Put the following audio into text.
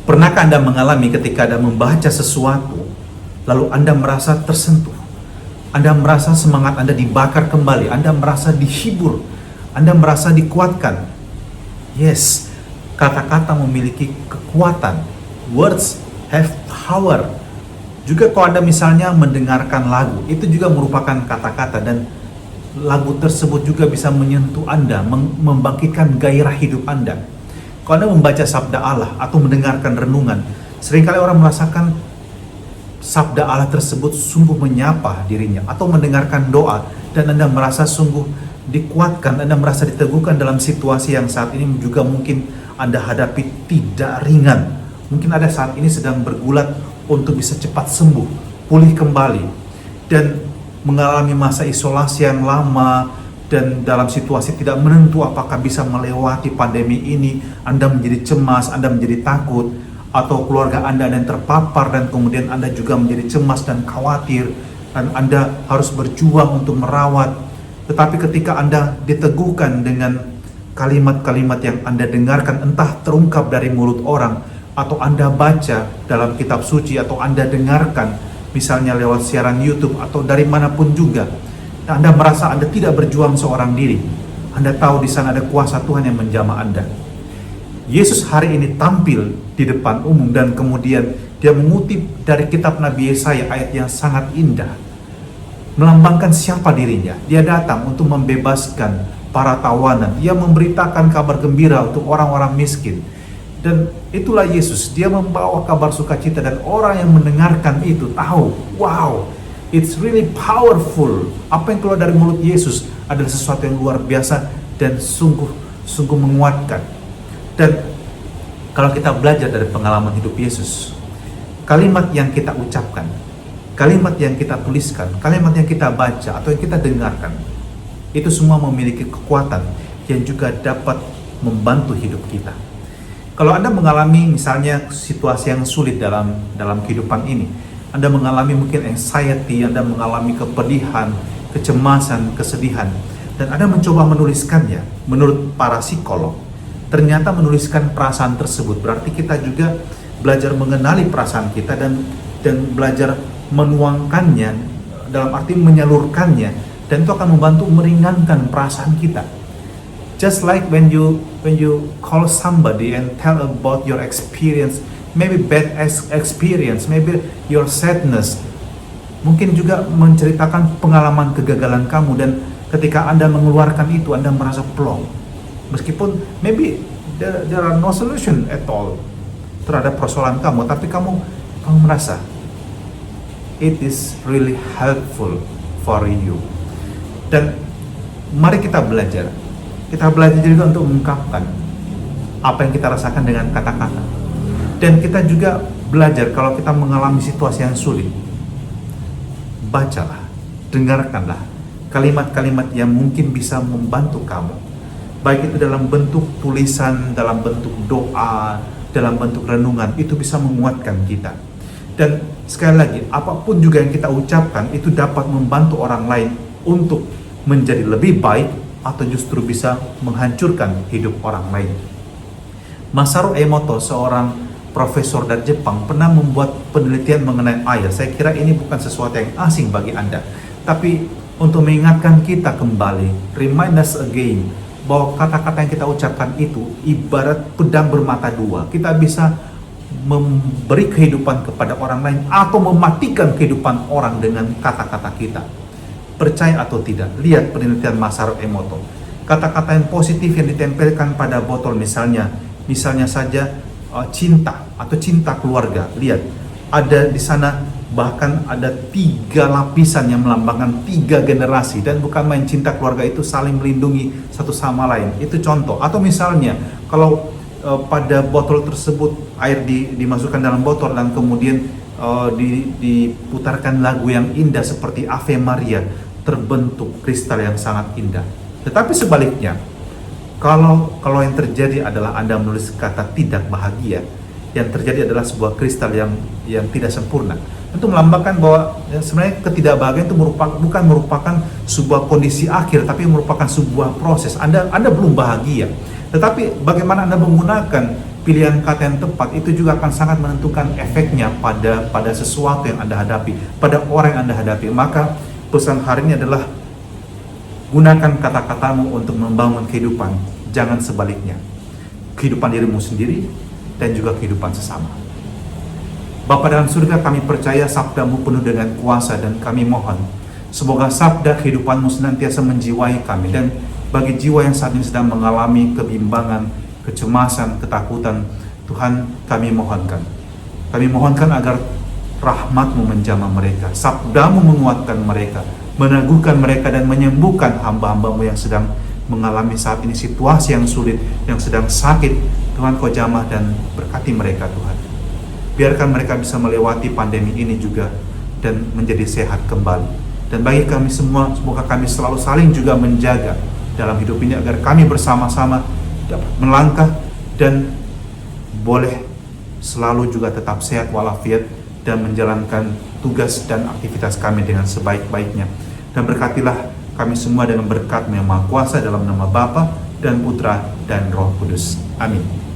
Pernahkah Anda mengalami ketika Anda membaca sesuatu, lalu Anda merasa tersentuh, Anda merasa semangat Anda dibakar kembali, Anda merasa dihibur, Anda merasa dikuatkan? Yes, kata-kata memiliki kekuatan. Words have power. Juga kalau Anda misalnya mendengarkan lagu, itu juga merupakan kata-kata, dan lagu tersebut juga bisa menyentuh Anda, membangkitkan gairah hidup Anda. Kalau Anda membaca sabda Allah atau mendengarkan renungan, seringkali orang merasakan sabda Allah tersebut sungguh menyapa dirinya, atau mendengarkan doa dan Anda merasa sungguh dikuatkan, Anda merasa diteguhkan dalam situasi yang saat ini juga mungkin Anda hadapi tidak ringan. Mungkin Anda saat ini sedang bergulat untuk bisa cepat sembuh, pulih kembali, dan mengalami masa isolasi yang lama, dan dalam situasi tidak menentu apakah bisa melewati pandemi ini. Anda menjadi cemas, Anda menjadi takut, atau keluarga Anda yang terpapar dan kemudian Anda juga menjadi cemas dan khawatir, dan Anda harus berjuang untuk merawat. Tetapi ketika Anda diteguhkan dengan kalimat-kalimat yang Anda dengarkan, entah terungkap dari mulut orang, atau Anda baca dalam kitab suci, atau Anda dengarkan misalnya lewat siaran YouTube atau dari manapun juga, Anda merasa Anda tidak berjuang seorang diri. Anda tahu di sana ada kuasa Tuhan yang menjamah Anda. Yesus hari ini tampil di depan umum, dan kemudian dia mengutip dari kitab Nabi Yesaya ayat yang sangat indah, melambangkan siapa dirinya. Dia datang untuk membebaskan para tawanan. Dia memberitakan kabar gembira untuk orang-orang miskin. Dan itulah Yesus. Dia membawa kabar sukacita, dan orang yang mendengarkan itu tahu, wow, it's really powerful. Apa yang keluar dari mulut Yesus adalah sesuatu yang luar biasa dan sungguh menguatkan. Dan kalau kita belajar dari pengalaman hidup Yesus, kalimat yang kita ucapkan, kalimat yang kita tuliskan, kalimat yang kita baca atau yang kita dengarkan, itu semua memiliki kekuatan yang juga dapat membantu hidup kita. Kalau Anda mengalami misalnya situasi yang sulit dalam kehidupan ini, Anda mengalami mungkin anxiety, Anda mengalami kepedihan, kecemasan, kesedihan, dan Anda mencoba menuliskannya. Menurut para psikolog, ternyata menuliskan perasaan tersebut berarti kita juga belajar mengenali perasaan kita, dan belajar menuangkannya, dalam arti menyalurkannya, dan itu akan membantu meringankan perasaan kita. Just like when you call somebody and tell about your experience, maybe bad experience, maybe your sadness, mungkin juga menceritakan pengalaman kegagalan kamu, dan ketika Anda mengeluarkan itu, Anda merasa plong. Meskipun maybe there are no solution at all terhadap persoalan kamu, tapi kamu merasa it is really helpful for you. Dan mari kita belajar juga untuk mengungkapkan apa yang kita rasakan dengan kata-kata. Dan kita juga belajar kalau kita mengalami situasi yang sulit, bacalah, dengarkanlah kalimat-kalimat yang mungkin bisa membantu kamu, baik itu dalam bentuk tulisan, dalam bentuk doa, dalam bentuk renungan. Itu bisa menguatkan kita. Dan sekali lagi, apapun juga yang kita ucapkan itu dapat membantu orang lain untuk menjadi lebih baik, atau justru bisa menghancurkan hidup orang lain. Masaru Emoto, seorang profesor dari Jepang, pernah membuat penelitian mengenai air. Saya kira ini bukan sesuatu yang asing bagi Anda, tapi untuk mengingatkan kita kembali, remind us again, bahwa kata-kata yang kita ucapkan itu ibarat pedang bermata dua. Kita bisa memberi kehidupan kepada orang lain atau mematikan kehidupan orang dengan kata-kata kita. Percaya atau tidak, lihat penelitian Masaru Emoto. Kata-kata yang positif yang ditempelkan pada botol, misalnya saja cinta atau cinta keluarga. Lihat, ada di sana bahkan ada 3 lapisan yang melambangkan 3 generasi, dan bukan main. Cinta keluarga itu saling melindungi satu sama lain. Itu contoh. Atau misalnya kalau pada botol tersebut air dimasukkan dalam botol, dan kemudian diputarkan lagu yang indah seperti Ave Maria, terbentuk kristal yang sangat indah. Tetapi sebaliknya, kalau yang terjadi adalah Anda menulis kata tidak bahagia, yang terjadi adalah sebuah kristal yang tidak sempurna. Itu melambangkan bahwa sebenarnya ketidakbahagiaan itu bukan merupakan sebuah kondisi akhir, tapi merupakan sebuah proses. Anda belum bahagia, tetapi bagaimana Anda menggunakan pilihan kata yang tepat itu juga akan sangat menentukan efeknya pada sesuatu yang Anda hadapi, pada orang yang Anda hadapi. Maka pesan hari ini adalah gunakan kata-katamu untuk membangun kehidupan, jangan sebaliknya. Kehidupan dirimu sendiri dan juga kehidupan sesama. Bapa dalam surga, kami percaya sabdamu penuh dengan kuasa, dan kami mohon semoga sabda kehidupanmu senantiasa menjiwai kami. Dan bagi jiwa yang saat ini sedang mengalami kebimbangan, kecemasan, ketakutan, Tuhan, kami mohonkan agar rahmat-Mu menjamah mereka, sabda-Mu menguatkan mereka, meneguhkan mereka, dan menyembuhkan hamba-hamba-Mu yang sedang mengalami saat ini situasi yang sulit, yang sedang sakit. Tuhan, Kau jamah dan berkati mereka, Tuhan. Biarkan mereka bisa melewati pandemi ini juga dan menjadi sehat kembali. Dan bagi kami semua, semoga kami selalu saling juga menjaga dalam hidup ini, agar kami bersama-sama dapat melangkah dan boleh selalu juga tetap sehat walafiat dan menjalankan tugas dan aktivitas kami dengan sebaik-baiknya. Dan berkatilah kami semua dengan berkat-Mu yang Maha Kuasa, dalam nama Bapa dan Putra dan Roh Kudus. Amin.